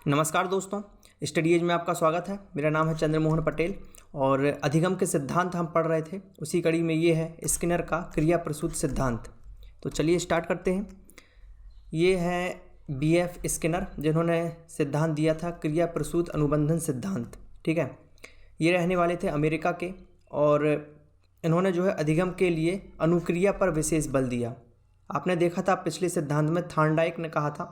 नमस्कार दोस्तों, study as में आपका स्वागत है। मेरा नाम है चंद्रमोहन पटेल और अधिगम के सिद्धांत हम पढ़ रहे थे। उसी कड़ी में ये है स्किनर का क्रिया प्रसूत सिद्धांत। तो चलिए स्टार्ट करते हैं। ये है बीएफ स्किनर जिन्होंने सिद्धांत दिया था क्रिया प्रसूत अनुबंधन सिद्धांत। ठीक है, ये रहने वाले थे अमेरिका के और इन्होंने जो है अधिगम के लिए अनुक्रिया पर विशेष बल दिया। आपने देखा था पिछले सिद्धांत में थॉर्नडाइक ने कहा था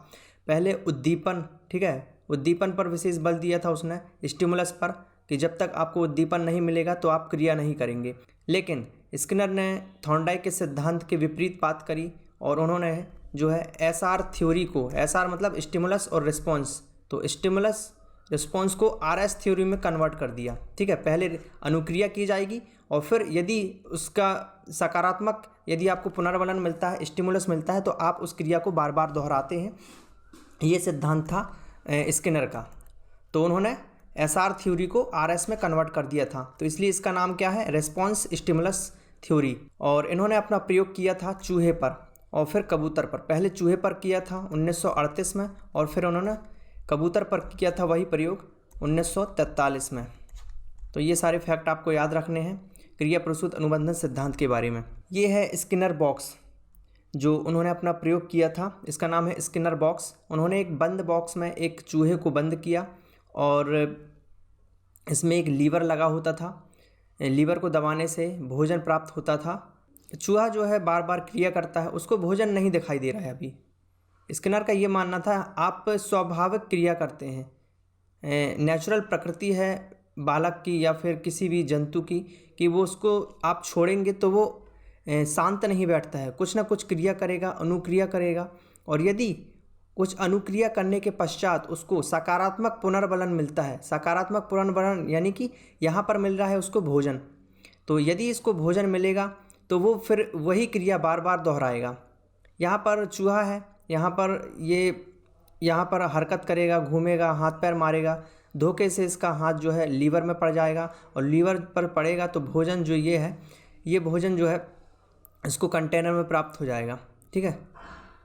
पहले उद्दीपन, ठीक है, उद्दीपन पर विशेष बल दिया था उसने, स्टिमुलस पर, कि जब तक आपको उद्दीपन नहीं मिलेगा तो आप क्रिया नहीं करेंगे। लेकिन स्किनर ने थॉर्नडाइक के सिद्धांत के विपरीत बात करी और उन्होंने जो है एसआर थ्योरी को, एसआर मतलब स्टिमुलस और रिस्पॉन्स, तो स्टिमुलस रिस्पॉन्स को आरएस थ्योरी में कन्वर्ट कर दिया। ठीक है, पहले अनुक्रिया की जाएगी और फिर यदि उसका सकारात्मक, यदि आपको पुनर्बलन मिलता है, स्टिमुलस मिलता है, तो आप उस क्रिया को बार बार दोहराते हैं। ये सिद्धांत था स्किनर का। तो उन्होंने एसआर थ्योरी को आरएस में कन्वर्ट कर दिया था, तो इसलिए इसका नाम क्या है, रेस्पॉन्स स्टिमुलस थ्योरी। और इन्होंने अपना प्रयोग किया था चूहे पर और फिर कबूतर पर। पहले चूहे पर किया था 1938 में और फिर उन्होंने कबूतर पर किया था वही प्रयोग 1943 में। तो ये सारे फैक्ट आपको याद रखने हैं क्रिया प्रसूत अनुबंधन सिद्धांत के बारे में। ये है स्किनर बॉक्स जो उन्होंने अपना प्रयोग किया था, इसका नाम है स्किनर बॉक्स। उन्होंने एक बंद बॉक्स में एक चूहे को बंद किया और इसमें एक लीवर लगा होता था। लीवर को दबाने से भोजन प्राप्त होता था। चूहा जो है बार बार क्रिया करता है, उसको भोजन नहीं दिखाई दे रहा है। अभी स्किनर का ये मानना था आप स्वाभाविक क्रिया करते हैं, नेचुरल प्रकृति है बालक की या फिर किसी भी जंतु की, कि वो उसको आप छोड़ेंगे तो वो शांत नहीं बैठता है, कुछ ना कुछ क्रिया करेगा, अनुक्रिया करेगा। और यदि कुछ अनुक्रिया करने के पश्चात उसको सकारात्मक पुनर्बलन मिलता है, सकारात्मक पुनर्बलन यानी कि यहाँ पर मिल रहा है उसको भोजन, तो यदि इसको भोजन मिलेगा तो वो फिर वही क्रिया बार बार दोहराएगा। यहाँ पर चूहा है, यहाँ पर हरकत करेगा, घूमेगा, हाथ पैर मारेगा, धोखे से इसका हाथ जो है लीवर में पड़ जाएगा और लीवर पर पड़ेगा तो भोजन जो ये है, ये भोजन जो है इसको कंटेनर में प्राप्त हो जाएगा। ठीक है,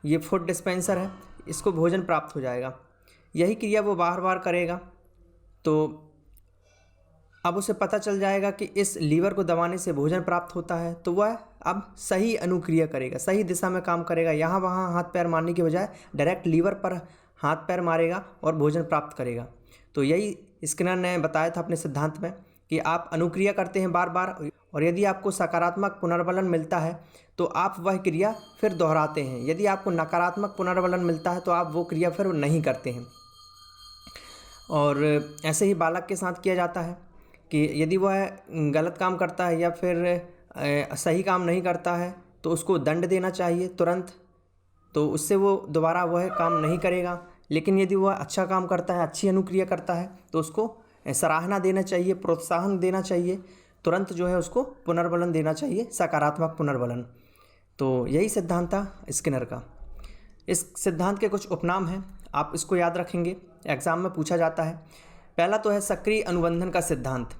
ये फूड डिस्पेंसर है, इसको भोजन प्राप्त हो जाएगा। यही क्रिया वो बार बार करेगा तो अब उसे पता चल जाएगा कि इस लीवर को दबाने से भोजन प्राप्त होता है, तो वह अब सही अनुक्रिया करेगा, सही दिशा में काम करेगा। यहाँ वहाँ हाथ पैर मारने के बजाय डायरेक्ट लीवर पर हाथ पैर मारेगा और भोजन प्राप्त करेगा। तो यही स्किनर ने बताया था अपने सिद्धांत में कि आप अनुक्रिया करते हैं बार बार और यदि आपको सकारात्मक पुनर्बलन मिलता है तो आप वह क्रिया फिर दोहराते हैं। यदि आपको नकारात्मक पुनर्बलन मिलता है तो आप वो क्रिया फिर नहीं करते हैं। और ऐसे ही बालक के साथ किया जाता है कि यदि वह गलत काम करता है या फिर सही काम नहीं करता है तो उसको दंड देना चाहिए तुरंत, तो उससे वो दोबारा वह काम नहीं करेगा। लेकिन यदि वह अच्छा काम करता है, अच्छी अनुक्रिया करता है, तो उसको सराहना देना चाहिए, प्रोत्साहन देना चाहिए, तुरंत जो है उसको पुनर्बलन देना चाहिए, सकारात्मक पुनर्बलन। तो यही सिद्धांत था स्किनर का। इस सिद्धांत के कुछ उपनाम हैं, आप इसको याद रखेंगे, एग्जाम में पूछा जाता है। पहला तो है सक्रिय अनुबंधन का सिद्धांत।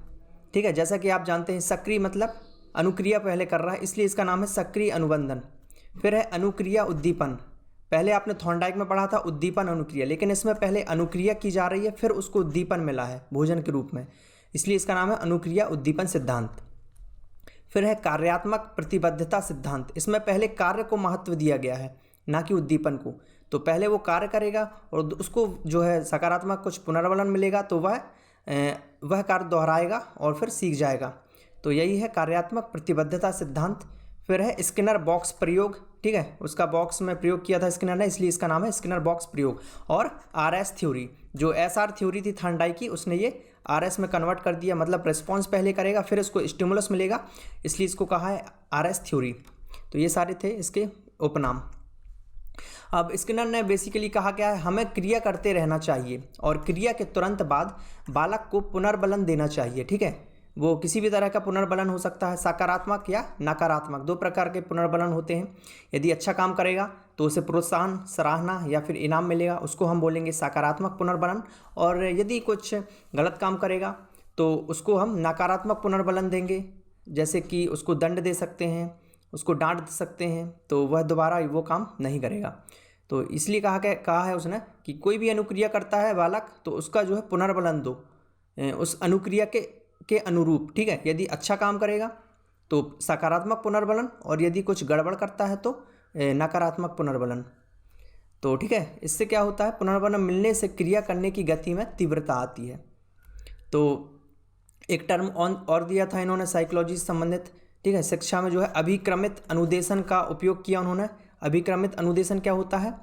ठीक है, जैसा कि आप जानते हैं सक्रिय मतलब अनुक्रिया पहले कर रहा है, इसलिए इसका नाम है सक्रिय अनुबंधन। फिर है अनुक्रिया उद्दीपन। पहले आपने थॉर्नडाइक में पढ़ा था उद्दीपन अनुक्रिया, लेकिन इसमें पहले अनुक्रिया की जा रही है, फिर उसको उद्दीपन मिला है भोजन के रूप में, इसलिए इसका नाम है अनुक्रिया उद्दीपन सिद्धांत। फिर है कार्यात्मक प्रतिबद्धता सिद्धांत। इसमें पहले कार्य को महत्व दिया गया है, ना कि उद्दीपन को। तो पहले वो कार्य करेगा और उसको जो है सकारात्मक कुछ पुनर्बलन मिलेगा तो वह कार्य दोहराएगा और फिर सीख जाएगा। तो यही है कार्यात्मक प्रतिबद्धता सिद्धांत। फिर है स्किनर बॉक्स प्रयोग। ठीक है, उसका बॉक्स में प्रयोग किया था स्किनर ने, इसलिए इसका नाम है स्किनर बॉक्स प्रयोग। और आरएस थ्योरी, जो एसआर थ्योरी थी थॉर्नडाइक की, उसने ये आरएस में कन्वर्ट कर दिया, मतलब रिस्पॉन्स पहले करेगा फिर इसको स्टिमुलस मिलेगा, इसलिए इसको कहा है आरएस थ्योरी। तो ये सारे थे इसके उपनाम। अब स्किनर ने बेसिकली कहा क्या है, हमें क्रिया करते रहना चाहिए और क्रिया के तुरंत बाद बालक को पुनर्बलन देना चाहिए। ठीक है, वो किसी भी तरह का पुनर्बलन हो सकता है, सकारात्मक या नकारात्मक, दो प्रकार के पुनर्बलन होते हैं। यदि अच्छा काम करेगा तो उसे प्रोत्साहन, सराहना या फिर इनाम मिलेगा, उसको हम बोलेंगे सकारात्मक पुनर्बलन। और यदि कुछ गलत काम करेगा तो उसको हम नकारात्मक पुनर्बलन देंगे, जैसे कि उसको दंड दे सकते हैं, उसको डांट सकते हैं, तो वह दोबारा वो काम नहीं करेगा। तो इसलिए कहा है उसने कि कोई भी अनुक्रिया करता है बालक तो उसका जो है पुनर्बलन दो उस अनुक्रिया के अनुरूप, ठीक है। यदि अच्छा काम करेगा तो सकारात्मक पुनर्बलन, और यदि कुछ गड़बड़ करता है तो नकारात्मक पुनर्बलन। तो ठीक है, इससे क्या होता है, पुनर्बलन मिलने से क्रिया करने की गति में तीव्रता आती है। तो एक टर्म और दिया था इन्होंने साइकोलॉजी से संबंधित, ठीक है। शिक्षा में जो है अभिक्रमित अनुदेशन का उपयोग किया उन्होंने। अभिक्रमित अनुदेशन क्या होता है,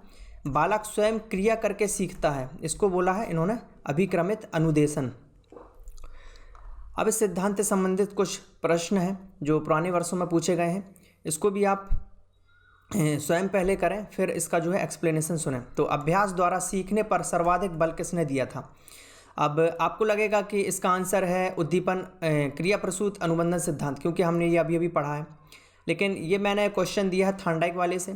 बालक स्वयं क्रिया करके सीखता है, इसको बोला है इन्होंने अभिक्रमित अनुदेशन। अब इस सिद्धांत से संबंधित कुछ प्रश्न हैं जो पुराने वर्षों में पूछे गए हैं, इसको भी आप स्वयं पहले करें, फिर इसका जो है एक्सप्लेनेशन सुनें। तो अभ्यास द्वारा सीखने पर सर्वाधिक बल किसने दिया था। अब आपको लगेगा कि इसका आंसर है उद्दीपन क्रिया प्रसूत अनुबंधन सिद्धांत, क्योंकि हमने ये अभी पढ़ा है। लेकिन ये मैंने क्वेश्चन दिया है थॉर्नडाइक वाले से।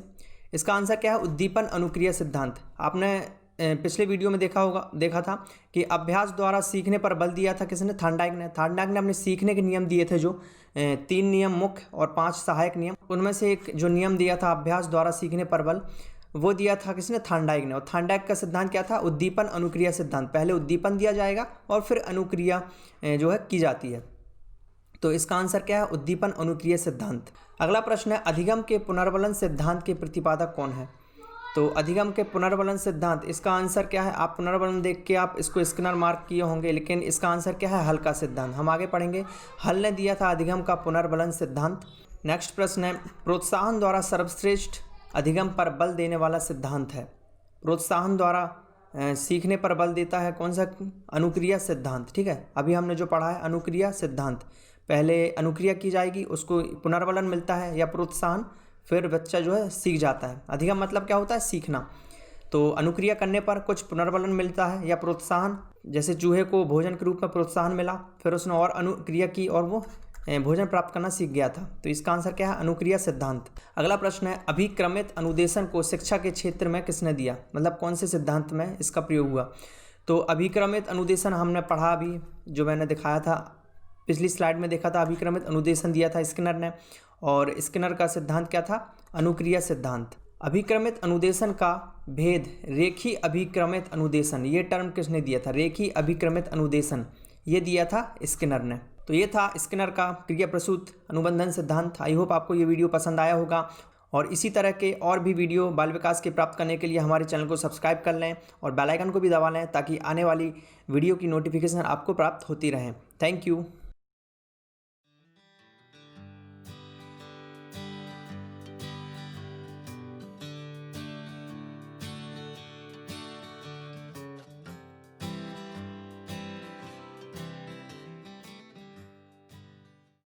इसका आंसर क्या है, उद्दीपन अनुक्रिया सिद्धांत। आपने पिछले वीडियो में देखा था कि अभ्यास द्वारा सीखने पर बल दिया था किसने, थॉर्नडाइक ने। थॉर्नडाइक ने अपने सीखने के नियम दिए थे जो 3 नियम मुख्य और 5 सहायक नियम, उनमें से एक जो नियम दिया था अभ्यास द्वारा सीखने पर बल, वो दिया था किसने, थॉर्नडाइक ने। और थॉर्नडाइक का सिद्धांत क्या था, उद्दीपन अनुक्रिया सिद्धांत। पहले उद्दीपन दिया जाएगा और फिर अनुक्रिया जो है की जाती है। तो इसका आंसर क्या है, उद्दीपन अनुक्रिया सिद्धांत। अगला प्रश्न है, अधिगम के पुनर्बलन सिद्धांत के प्रतिपादक कौन है। तो अधिगम के पुनर्बलन सिद्धांत, इसका आंसर क्या है, आप पुनर्बलन देख के आप इसको स्किनर मार्क किए होंगे, लेकिन इसका आंसर क्या है, हल का सिद्धांत। हम आगे पढ़ेंगे। हल ने दिया था अधिगम का पुनर्बलन सिद्धांत। नेक्स्ट प्रश्न है, प्रोत्साहन द्वारा सर्वश्रेष्ठ अधिगम पर बल देने वाला सिद्धांत है। प्रोत्साहन द्वारा सीखने पर बल देता है कौन सा, अनुक्रिया सिद्धांत, ठीक है। अभी हमने जो पढ़ा है अनुक्रिया सिद्धांत, पहले अनुक्रिया की जाएगी, उसको पुनर्बलन मिलता है या प्रोत्साहन, फिर बच्चा जो है सीख जाता है। अधिगम मतलब क्या होता है, सीखना। तो अनुक्रिया करने पर कुछ पुनर्बलन मिलता है या प्रोत्साहन, जैसे चूहे को भोजन के रूप में प्रोत्साहन मिला, फिर उसने और अनुक्रिया की और वो भोजन प्राप्त करना सीख गया था। तो इसका आंसर क्या है, अनुक्रिया सिद्धांत। अगला प्रश्न है, अभिक्रमित अनुदेशन को शिक्षा के क्षेत्र में किसने दिया, मतलब कौन से सिद्धांत में इसका प्रयोग हुआ। तो अभिक्रमित अनुदेशन हमने पढ़ा अभी, जो मैंने दिखाया था पिछली स्लाइड में देखा था। अभिक्रमित अनुदेशन दिया था स्किनर ने, और स्किनर का सिद्धांत क्या था, अनुक्रिया सिद्धांत। अभिक्रमित अनुदेशन का भेद रेखी अभिक्रमित अनुदेशन, ये टर्म किसने दिया था, रेखी अभिक्रमित अनुदेशन, ये दिया था स्किनर ने। तो ये था स्किनर का क्रिया प्रसूत अनुबंधन सिद्धांत। आई होप आपको ये वीडियो पसंद आया होगा, और इसी तरह के और भी वीडियो बाल विकास के प्राप्त करने के लिए हमारे चैनल को सब्सक्राइब कर लें और बेल आइकन को भी दबा लें, ताकि आने वाली वीडियो की नोटिफिकेशन आपको प्राप्त होती रहे। Thank you.